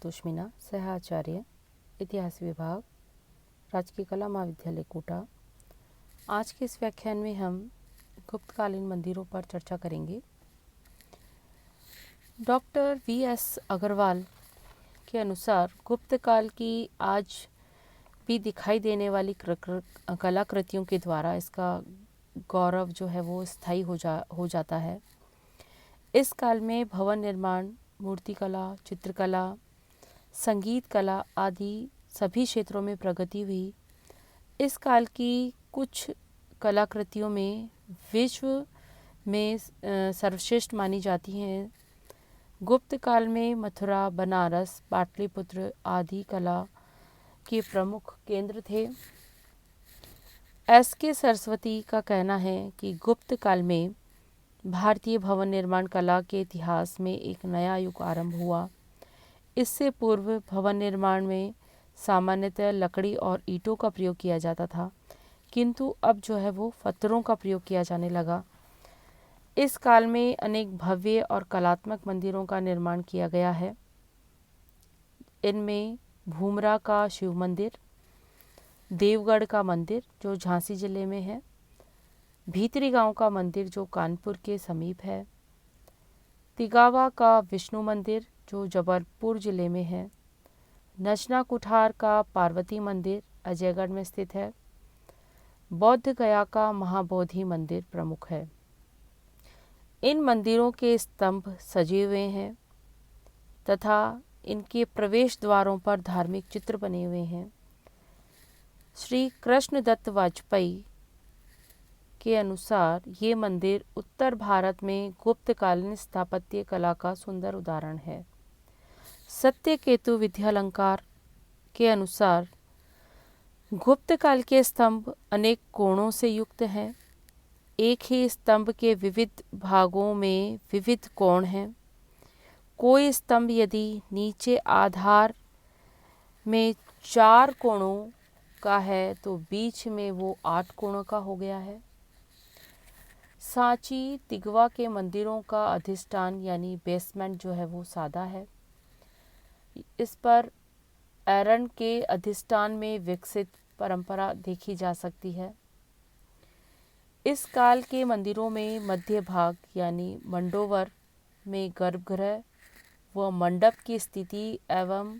संतोष मीना, सहाचार्य, इतिहास विभाग, राजकीय कला महाविद्यालय कोटा। आज के इस व्याख्यान में हम गुप्तकालीन मंदिरों पर चर्चा करेंगे। Doctor V.S. अग्रवाल के अनुसार गुप्त काल की आज भी दिखाई देने वाली कलाकृतियों के द्वारा इसका गौरव जो है वो स्थायी हो जाता है। इस काल में भवन निर्माण, मूर्तिकला, चित्रकला, संगीत कला आदि सभी क्षेत्रों में प्रगति हुई। इस काल की कुछ कलाकृतियों में विश्व में सर्वश्रेष्ठ मानी जाती हैं। गुप्त काल में मथुरा, बनारस, पाटलिपुत्र आदि कला के प्रमुख केंद्र थे। S.K. सरस्वती का कहना है कि गुप्त काल में भारतीय भवन निर्माण कला के इतिहास में एक नया युग आरंभ हुआ। इससे पूर्व भवन निर्माण में सामान्यतः लकड़ी और ईंटों का प्रयोग किया जाता था, किंतु अब जो है वो पत्थरों का प्रयोग किया जाने लगा। इस काल में अनेक भव्य और कलात्मक मंदिरों का निर्माण किया गया है। इनमें भूमरा का शिव मंदिर, देवगढ़ का मंदिर जो झांसी जिले में है, भीतरी गांव का मंदिर जो कानपुर के समीप है, तिगावा का विष्णु मंदिर जो जबलपुर जिले में है, नचना कुठार का पार्वती मंदिर अजयगढ़ में स्थित है, बौद्ध गया का महाबोधि मंदिर प्रमुख है। इन मंदिरों के स्तंभ सजे हुए हैं तथा इनके प्रवेश द्वारों पर धार्मिक चित्र बने हुए हैं। श्री कृष्णदत्त वाजपेयी के अनुसार ये मंदिर उत्तर भारत में गुप्तकालीन स्थापत्य कला का सुंदर उदाहरण है। सत्यकेतु विद्यालंकार के अनुसार गुप्त काल के स्तंभ अनेक कोणों से युक्त हैं। एक ही स्तंभ के विविध भागों में विविध कोण हैं। कोई स्तंभ यदि नीचे आधार में 4 कोणों का है तो बीच में वो 8 कोणों का हो गया है। सांची तिगवा के मंदिरों का अधिष्ठान यानी बेसमेंट जो है वो सादा है। इस पर एरन के अधिष्ठान में विकसित परंपरा देखी जा सकती है। इस काल के मंदिरों में मध्य भाग यानी मंडोवर में गर्भगृह व मंडप की स्थिति एवं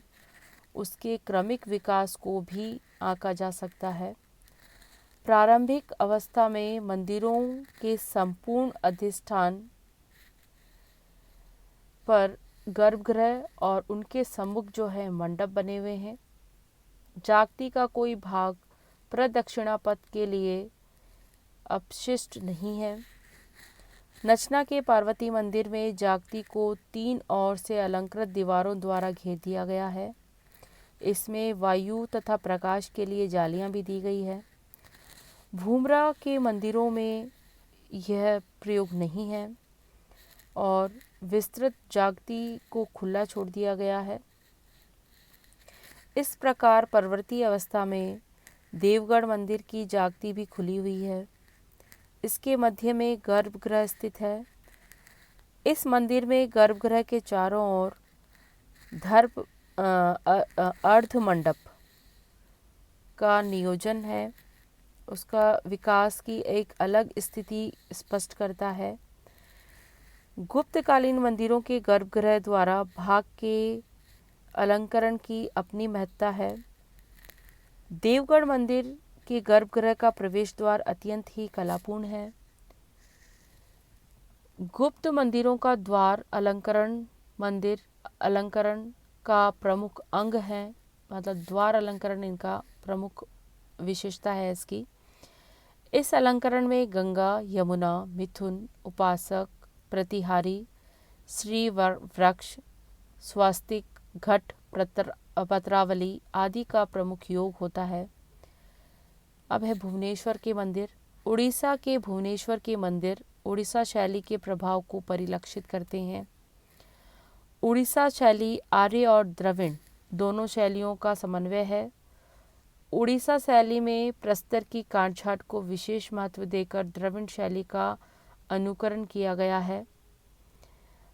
उसके क्रमिक विकास को भी आंका जा सकता है। प्रारंभिक अवस्था में मंदिरों के संपूर्ण अधिष्ठान पर गर्भगृह और उनके सम्मुख जो है मंडप बने हुए हैं। जागती का कोई भाग प्रदक्षिणा पथ के लिए अपशिष्ट नहीं है। नचना के पार्वती मंदिर में जागती को 3 ओर से अलंकृत दीवारों द्वारा घेर दिया गया है। इसमें वायु तथा प्रकाश के लिए जालियां भी दी गई है। भूमरा के मंदिरों में यह प्रयोग नहीं है और विस्तृत जागती को खुला छोड़ दिया गया है। इस प्रकार परवर्ती अवस्था में देवगढ़ मंदिर की जागती भी खुली हुई है। इसके मध्य में गर्भगृह स्थित है। इस मंदिर में गर्भगृह के चारों ओर अर्ध मंडप का नियोजन है। उसका विकास की एक अलग स्थिति स्पष्ट करता है। गुप्तकालीन मंदिरों के गर्भगृह द्वारा भाग के अलंकरण की अपनी महत्ता है। देवगढ़ मंदिर के गर्भगृह का प्रवेश द्वार अत्यंत ही कलापूर्ण है। गुप्त मंदिरों का द्वार अलंकरण मंदिर अलंकरण का प्रमुख अंग है, मतलब द्वार अलंकरण इनका प्रमुख विशेषता है इसकी। इस अलंकरण में गंगा, यमुना, मिथुन, उपासक, प्रतिहारी, श्री वृक्ष, स्वास्तिक, घट, पत्रावली आदि का प्रमुख योग होता है। अब है भुवनेश्वर के मंदिर। उड़ीसा के भुवनेश्वर के मंदिर उड़ीसा शैली के प्रभाव को परिलक्षित करते हैं। उड़ीसा शैली आर्य और द्रविड़ दोनों शैलियों का समन्वय है। उड़ीसा शैली में प्रस्तर की काटछाट को विशेष महत्व देकर द्रविड़ शैली का अनुकरण किया गया है।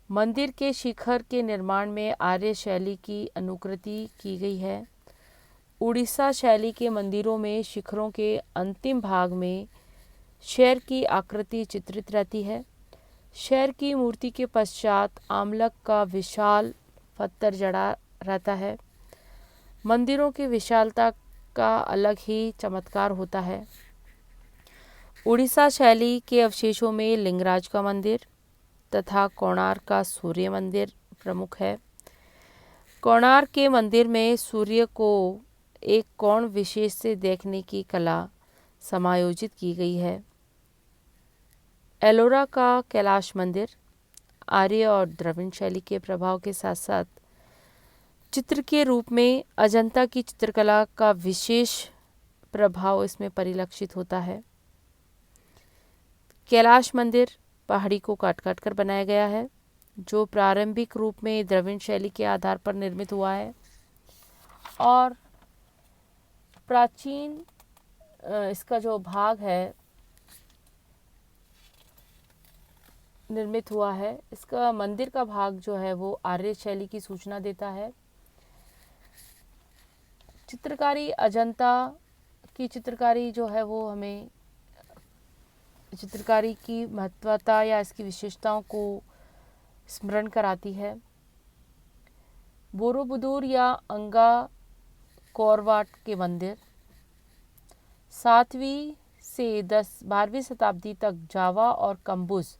मंदिर के शिखर के निर्माण में आर्य शैली की अनुकृति की गई है। उड़ीसा शैली के मंदिरों में शिखरों के अंतिम भाग में शेर की आकृति चित्रित रहती है। शेर की मूर्ति के पश्चात आमलक का विशाल पत्थर जड़ा रहता है। मंदिरों की विशालता का अलग ही चमत्कार होता है। उड़ीसा शैली के अवशेषों में लिंगराज का मंदिर तथा कोणार्क का सूर्य मंदिर प्रमुख है। कोणार्क के मंदिर में सूर्य को एक कोण विशेष से देखने की कला समायोजित की गई है। एलोरा का कैलाश मंदिर आर्य और द्रविड़ शैली के प्रभाव के साथ साथ चित्र के रूप में अजंता की चित्रकला का विशेष प्रभाव इसमें परिलक्षित होता है। कैलाश मंदिर पहाड़ी को काट काट कर बनाया गया है, जो प्रारंभिक रूप में द्रविड़ शैली के आधार पर निर्मित हुआ है और प्राचीन इसका जो भाग है निर्मित हुआ है, इसका मंदिर का भाग जो है वो आर्य शैली की सूचना देता है। चित्रकारी अजंता की चित्रकारी जो है वो हमें चित्रकारी की महत्वता या इसकी विशेषताओं को स्मरण कराती है। बोरोबुदुर या अंगा कोरवाट के मंदिर 7वीं से 12वीं शताब्दी तक जावा और कम्बुज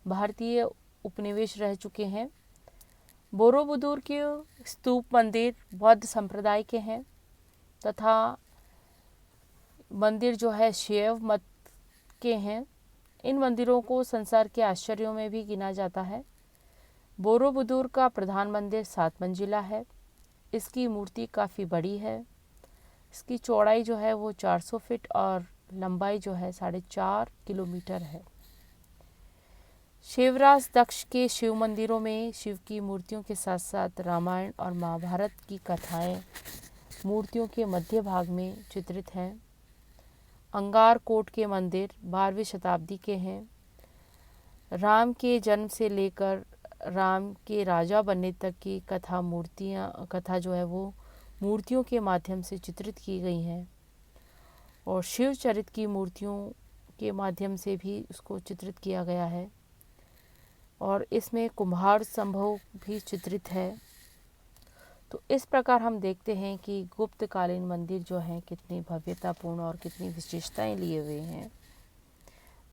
भारतीय उपनिवेश रह चुके हैं। बोरोबुदुर के स्तूप मंदिर बौद्ध संप्रदाय के हैं तथा मंदिर जो है शैव मत के हैं। इन मंदिरों को संसार के आश्चर्यों में भी गिना जाता है। बोरोबुदुर का प्रधान मंदिर 7 मंजिला है। इसकी मूर्ति काफ़ी बड़ी है। इसकी चौड़ाई जो है वो 400 फीट और लंबाई जो है 4.5 किलोमीटर है। शिवराज दक्ष के शिव मंदिरों में शिव की मूर्तियों के साथ साथ रामायण और महाभारत की कथाएं मूर्तियों के मध्य भाग में चित्रित हैं। अंगारकोट के मंदिर 12वीं शताब्दी के हैं। राम के जन्म से लेकर राम के राजा बनने तक की कथा जो है वो मूर्तियों के माध्यम से चित्रित की गई हैं और शिव चरित्र की मूर्तियों के माध्यम से भी उसको चित्रित किया गया है और इसमें कुम्हार संभव भी चित्रित है। तो इस प्रकार हम देखते हैं कि गुप्तकालीन मंदिर जो हैं कितनी भव्यतापूर्ण और कितनी विशेषताएं लिए हुए हैं।